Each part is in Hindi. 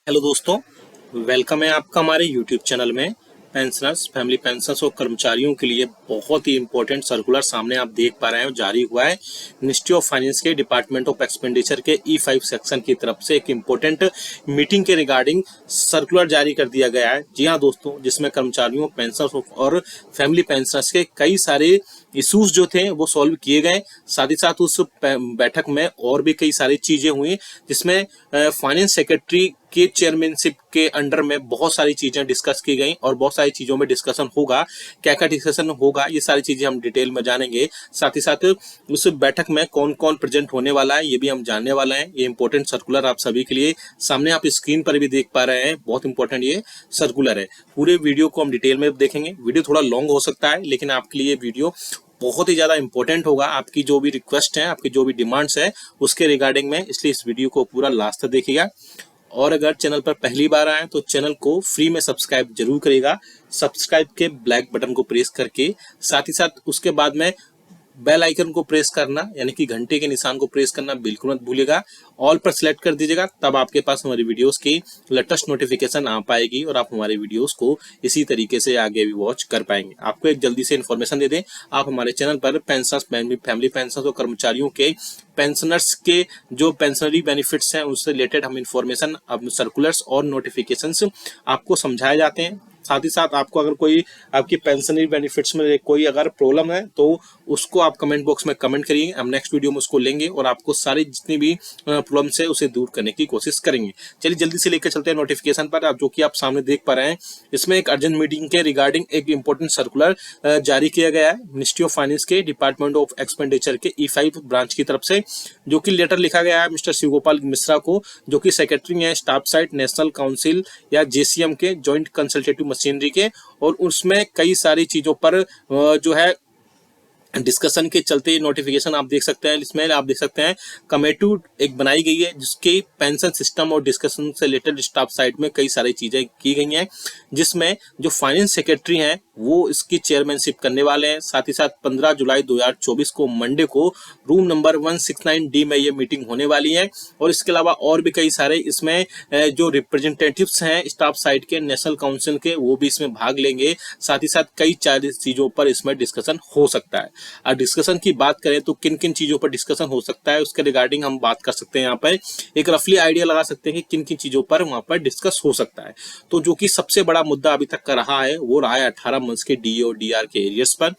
हेलो दोस्तों, वेलकम है आपका हमारे यूट्यूब चैनल में। पेंशनर्स, फैमिली पेंशनर्स और कर्मचारियों के लिए बहुत ही इंपॉर्टेंट सर्कुलर सामने आप देख पा रहे हैं जारी हुआ है। मिनिस्ट्री ऑफ फाइनेंस के डिपार्टमेंट ऑफ एक्सपेंडिचर के E5 सेक्शन की तरफ से एक इम्पोर्टेंट मीटिंग के रिगार्डिंग सर्कुलर जारी कर दिया गया है। जी हाँ दोस्तों, जिसमें कर्मचारियों, पेंशनर्स और फैमिली पेंशनर्स के कई सारे इश्यूज जो थे वो सॉल्व किए गए। साथ ही साथ उस बैठक में और भी कई सारी चीजें हुई, जिसमें फाइनेंस सेक्रेटरी के चेयरमैनशिप के अंडर में बहुत सारी चीजें डिस्कस की गई और बहुत सारी चीजों में डिस्कशन होगा। क्या क्या डिस्कशन होगा, ये सारी चीजें हम डिटेल में जानेंगे। साथ ही साथ उस बैठक में कौन कौन प्रेजेंट होने वाला है, ये भी हम जानने वाले हैं। ये इंपॉर्टेंट सर्कुलर आप सभी के लिए सामने आप स्क्रीन पर भी देख पा रहे हैं। बहुत इंपॉर्टेंट ये सर्कुलर है। पूरे वीडियो को हम डिटेल में देखेंगे। वीडियो थोड़ा लॉन्ग हो सकता है, लेकिन आपके लिए वीडियो बहुत ही ज्यादा इंपॉर्टेंट होगा। आपकी जो भी रिक्वेस्ट है, आपकी जो भी डिमांड्स है, उसके रिगार्डिंग में, इसलिए इस वीडियो को पूरा लास्ट तक देखिएगा। और अगर चैनल पर पहली बार आए तो चैनल को फ्री में सब्सक्राइब जरूर करिएगा। सब्सक्राइब के ब्लैक बटन को प्रेस करके, साथ ही साथ उसके बाद में बेल आइकन को प्रेस करना, यानी कि घंटे के निशान को प्रेस करना बिल्कुल मत भूलिएगा। ऑल पर सिलेक्ट कर दीजिएगा, तब आपके पास हमारी वीडियोस की लेटेस्ट नोटिफिकेशन आ पाएगी और आप हमारे वीडियोस को इसी तरीके से आगे भी वॉच कर पाएंगे। आपको एक जल्दी से इन्फॉर्मेशन दे दें, आप हमारे चैनल पर पेंशनर्स, फैमिली पेंशनर्स और कर्मचारियों के पेंशनर्स के जो पेंशनरी बेनिफिट्स हैं उनसे रिलेटेड हम इन्फॉर्मेशन, सर्कुलर्स और नोटिफिकेशंस आपको समझाए जाते हैं। साथ ही साथ आपको अगर कोई आपकी पेंशनरी बेनिफिट्स में कोई अगर प्रॉब्लम है तो उसको आप कमेंट बॉक्स में कमेंट करिए। हम नेक्स्ट वीडियो में उसको लेंगे और आपको सारी जितनी भी प्रॉब्लम्स है उसे दूर करने की कोशिश करेंगे। चलिए जल्दी से लेकर चलते हैं नोटिफिकेशन पर, जो कि आप सामने देख पा रहे हैं। इसमें एक अर्जेंट मीटिंग के रिगार्डिंग एक इंपॉर्टेंट सर्कुलर जारी किया गया है मिनिस्ट्री ऑफ फाइनेंस के डिपार्टमेंट ऑफ एक्सपेंडिचर के E5 ब्रांच की तरफ से, जो कि लेटर लिखा गया है मिस्टर शिवगोपाल मिश्रा को, जो कि सेक्रेटरी है स्टाफ साइट नेशनल काउंसिल या JCM के जॉइंट कंसल्टेटिव मशीनरी के। और उसमें कई सारी चीजों पर जो है डिस्कशन के चलते नोटिफिकेशन आप देख सकते हैं। इसमें आप देख सकते हैं कमेटी एक बनाई गई है, जिसके पेंशन सिस्टम और डिस्कशन से रिलेटेड स्टाफ साइड में कई सारी चीजें की गई हैं, जिसमें जो फाइनेंस सेक्रेटरी हैं वो इसकी चेयरमैनशिप करने वाले हैं। साथ ही साथ 15 जुलाई 2024 को मंडे को रूम नंबर 169D में ये मीटिंग होने वाली है। और इसके अलावा और भी कई सारे इसमें जो रिप्रेजेंटेटिव्स हैं स्टाफ साइड के, नेशनल काउंसिल के, वो भी इसमें भाग लेंगे। साथ ही साथ कई चीजों पर इसमें डिस्कशन हो सकता है। और डिस्कशन की बात करें तो किन किन चीजों पर डिस्कशन हो सकता है उसके रिगार्डिंग हम बात कर सकते हैं। यहाँ पर एक रफली आइडिया लगा सकते हैं कि किन किन चीजों पर वहां पर डिस्कस हो सकता है। तो जो कि सबसे बड़ा मुद्दा अभी तक का रहा है वो रहा है 18 मंथ्स के DA और DR के एरियर्स पर,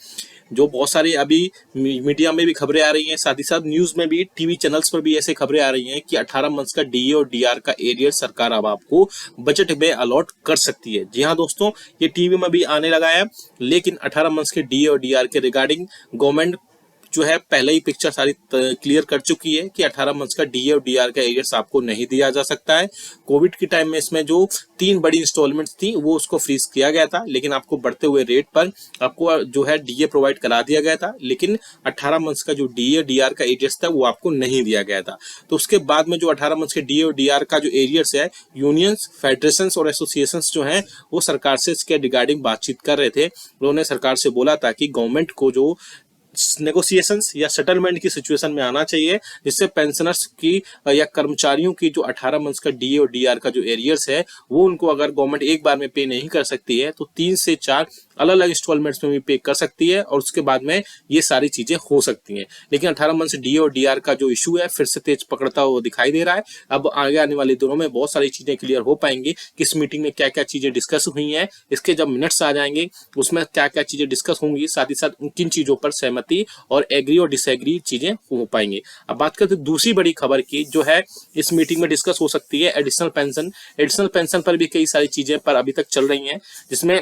जो बहुत सारी अभी मीडिया में भी खबरें आ रही हैं। साथ ही साथ न्यूज में भी, टीवी चैनल्स पर भी ऐसे खबरें आ रही हैं कि 18 मंथ्स का DA और DR का एरियर सरकार अब आपको बजट में अलॉट कर सकती है। जी हाँ दोस्तों, ये टीवी में भी आने लगा है। लेकिन 18 मंथ्स के DA और DR के रिगार्डिंग गवर्नमेंट जो है पहले ही पिक्चर सारी क्लियर कर चुकी है कि 18 मंथ्स का DA और DR का एरियर्स आपको नहीं दिया जा सकता है। कोविड के टाइम में इसमें जो 3 बड़ी इंस्टॉलमेंट्स थी वो उसको फ्रीज किया गया था, लेकिन आपको बढ़ते हुए रेट पर आपको जो है DA प्रोवाइड करा दिया गया था, लेकिन 18 मंथ्स का जो DA DR का एरियर्स था वो आपको नहीं दिया गया था। तो उसके बाद में जो 18 मंथ्स के DA और DR का जो एरियर्स है, यूनियंस, फेडरेशंस और एसोसिएशंस जो हैं वो सरकार से इसके रिगार्डिंग बातचीत कर रहे थे। उन्होंने सरकार से बोला था कि गवर्नमेंट को जो नेगोशिएशंस या सेटलमेंट की सिचुएशन में आना चाहिए, जिससे पेंशनर्स की या कर्मचारियों की जो 18 मंथ्स का DA और DR का जो एरियर्स है वो उनको अगर गवर्नमेंट एक बार में पे नहीं कर सकती है तो 3 से 4 अलग अलग इंस्टॉलमेंट्स में भी पे कर सकती है, और उसके बाद में ये सारी चीजें हो सकती हैं। लेकिन 18 मंथ्स DA और DR का जो इशू है फिर से तेज पकड़ता हुआ दिखाई दे रहा है। अब आगे आने वाले दिनों में बहुत सारी चीजें क्लियर हो पाएंगी कि इस मीटिंग में क्या क्या चीजें डिस्कस हुई हैं। इसके जब मिनट्स आ जाएंगे उसमें क्या क्या चीजें डिस्कस होंगी, साथ ही साथ किन चीजों पर सहमति और एग्री और डिसएग्री चीजें हो पाएंगी। अब बात करते हैं दूसरी बड़ी खबर की, जो है इस मीटिंग में डिस्कस हो सकती है एडिशनल पेंशन। एडिशनल पेंशन पर भी कई सारी चीजें पर अभी तक चल रही हैं, जिसमें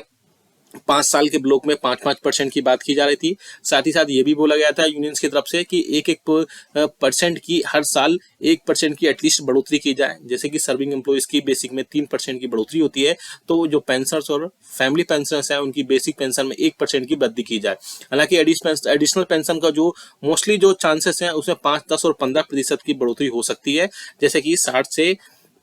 5 साल के ब्लॉक में 5-5% की बात की जा रही थी। साथ ही साथ ये भी बोला गया था यूनियंस की तरफ से कि 1-1% की हर साल 1% की एटलीस्ट बढ़ोतरी की जाए। जैसे कि सर्विंग एम्प्लॉइज की बेसिक में 3% की बढ़ोतरी होती है, तो जो पेंशनर्स और फैमिली पेंशनर्स हैं उनकी बेसिक पेंशन में 1% की वृद्धि की जाए। हालांकि एडिशनल पेंशन का जो मोस्टली जो चांसेस हैं उसमें 5, 10 और 15% की बढ़ोतरी हो सकती है। जैसे कि 60 से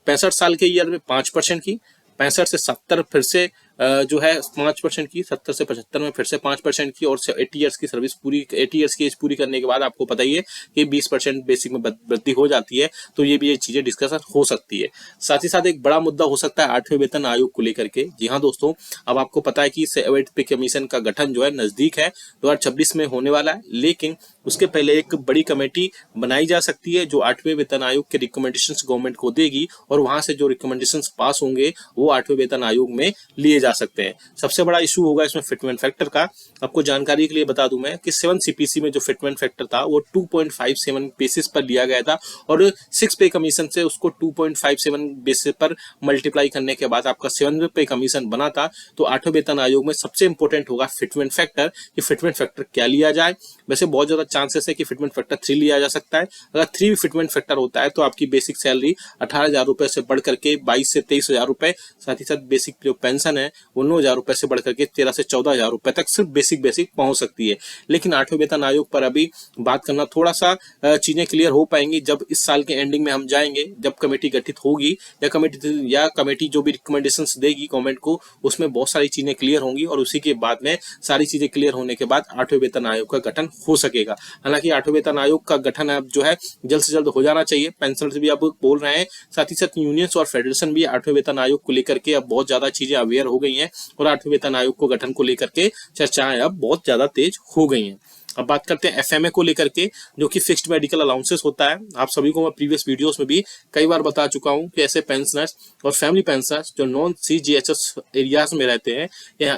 65 साल के ईयर में 5% की, 65 से 70 फिर से जो है 5% की, 70 से 75 में फिर से 5% की, और 80 ईयर्स की सर्विस पूरी, 80 ईयर्स की एज पूरी करने के बाद आपको पता ही है कि 20% बेसिक में वृद्धि हो जाती है। तो ये भी ये चीजें डिस्कशन हो सकती है। साथ ही साथ एक बड़ा मुद्दा हो सकता है 8वें वेतन आयोग को लेकर के। जी हाँ दोस्तों, अब आपको पता है कि 7th पे कमीशन का गठन जो है नजदीक है, 2026 में होने वाला है, लेकिन उसके पहले एक बड़ी कमेटी बनाई जा सकती है जो 8वें वेतन आयोग के रिकमेंडेशंस गवर्नमेंट को देगी, और वहां से जो रिकमेंडेशंस पास होंगे वो 8वें वेतन आयोग में लिए जा सकते हैं। सबसे बड़ा इशू होगा इसमें फिटमेंट फैक्टर का। आपको जानकारी के लिए बता दूं मैं कि 7 सीपीसी में जो फिटमेंट फैक्टर था वो 2.57 बेसिस पर लिया गया था, और 6 पे कमीशन से उसको 2.57 बेसिस पर मल्टीप्लाई करने के बाद आपका 7 पे कमीशन बना था। तो 8वें वेतन आयोग में सबसे इंपॉर्टेंट होगा फिटमेंट फैक्टर, कि फिटमेंट फैक्टर क्या लिया जाए। वैसे बहुत ज्यादा चांसेस है कि फिटमेंट फैक्टर 3 लिया जा सकता है। अगर 3 फिटमेंट फैक्टर होता है तो आपकी बेसिक सैलरी 18,000 रुपए से बढ़ करके 22 से 23,000 रुपए, साथ ही साथ बेसिक जो पेंशन है वो 9,000 रुपए से बढ़ करके 13 से 14,000 रुपए तक सिर्फ बेसिक पहुंच सकती है। लेकिन 8वें वेतन आयोग पर अभी बात करना थोड़ा सा चीजें क्लियर हो पाएंगी जब इस साल के एंडिंग में हम जाएंगे, जब कमेटी गठित होगी, या कमेटी जो भी रिकमेंडेशंस देगी गवर्नमेंट को, उसमें बहुत सारी चीजें क्लियर होंगी, और उसी के बाद में सारी चीजें क्लियर होने के बाद 8वें वेतन आयोग का गठन हो सकेगा। हालांकि 8वें वेतन आयोग का गठन अब जो है जल्द से जल्द हो जाना चाहिए। पेंशनर्स भी अब बोल रहे हैं, साथ ही साथ यूनियंस और फेडरेशन भी 8वें वेतन आयोग को लेकर के अब बहुत ज्यादा चीजें अवेयर हो गई हैं, और 8वें वेतन आयोग को गठन को लेकर के चर्चाएं अब बहुत ज्यादा तेज हो गई हैं। अब बात करते हैं एफएमए को लेकर के, जो कि फिक्स्ड मेडिकल अलाउंसेस होता है। आप सभी को मैं प्रीवियस वीडियोस में भी कई बार बता चुका हूं कि ऐसे पेंशनर्स और फैमिली पेंशनर्स जो नॉन सीजीएचएस एरियाज में रहते हैं,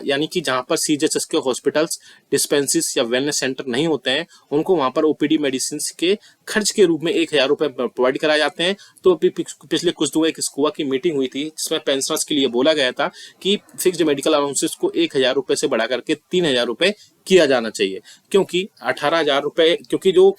यानी कि जहां पर सीजीएचएस के हॉस्पिटल्स, डिस्पेंसरीज या वेलनेस सेंटर नहीं होते हैं, उनको वहां पर ओपीडी मेडिसिन के खर्च के रूप में 1,000 रुपए प्रोवाइड कराए जाते हैं। तो पिछले कुछ दिनों एक स्कूआ की मीटिंग हुई थी जिसमें पेंशनर्स के लिए बोला गया था कि फिक्स्ड मेडिकल अलाउंसेस को 1,000 रुपए से बढ़ा करके 3,000 रुपए किया जाना चाहिए, क्योंकि 18,000 रुपए, क्योंकि जो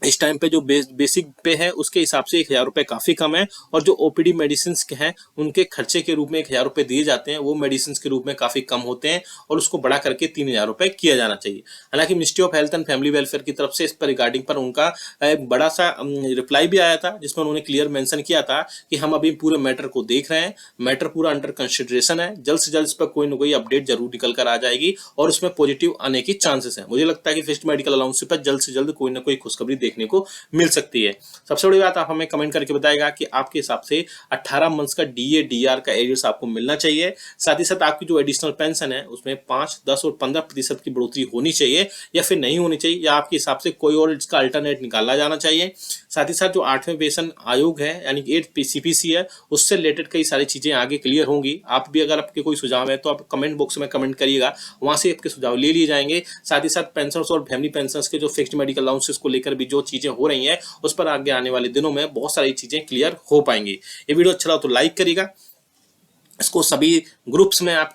इस टाइम पे जो बेसिक पे है उसके हिसाब से 1,000 रुपए काफी कम है, और जो ओपीडी मेडिसिन के हैं उनके खर्चे के रूप में 1,000 रुपए दिए जाते हैं, वो मेडिसिन के रूप में काफी कम होते हैं, और उसको बढ़ा करके 3,000 रुपए किया जाना चाहिए। हालांकि ministry of health and family welfare की तरफ से इस पर रिगार्डिंग पर उनका एक बड़ा सा रिप्लाई भी आया था, जिसमें उन्होंने क्लियर मेंशन किया था कि हम अभी पूरे मैटर को देख रहे हैं, मैटर पूरा अंडर कंसिडरेशन है, जल्द से जल्द इस पर कोई ना कोई अपडेट जरूर निकल कर आ जाएगी, और उसमें पॉजिटिव आने की चांसेस है। मुझे लगता है कि फिक्स्ड मेडिकल अलाउंस पर जल्द से जल्द कोई ना कोई खुशखबरी देखने को मिल सकती है। सबसे बड़ी बात, आप हमें कमेंट करके बताएगा कि आपके हिसाब से 18 मंथ्स का डीए डीआर का एरियर्स आपको मिलना चाहिए। साथ ही साथ आपकी जो एडिशनल पेंशन है उसमें 5, 10 और 15% की बढ़ोतरी होनी चाहिए, या फिर नहीं होनी चाहिए, या आपके हिसाब से कोई और इसका अल्टरनेट निकाला जाना चाहिए। साथ ही साथ जो 8वें वेतन आयोग है यानी कि 8 सीपीसी है, उससे रिलेटेड कई सारी चीजें आगे क्लियर होंगी। आप भी अगर आपके कोई सुझाव है तो आप कमेंट बॉक्स में कमेंट करिएगा, वहां से आपके सुझाव ले लिए जाएंगे। साथ ही साथ पेंशनर्स और फैमिली पेंशनर्स के जो फिक्स्ड मेडिकल अलाउंसेस को लेकर भी जो चीजें हो रही हैं उस पर आगे आने वाले दिनों में बहुत सारी चीजें क्लियर हो पाएंगी। ये वीडियो अच्छा लगा तो लाइक करिएगा, इसको सभी ग्रुप्स में आप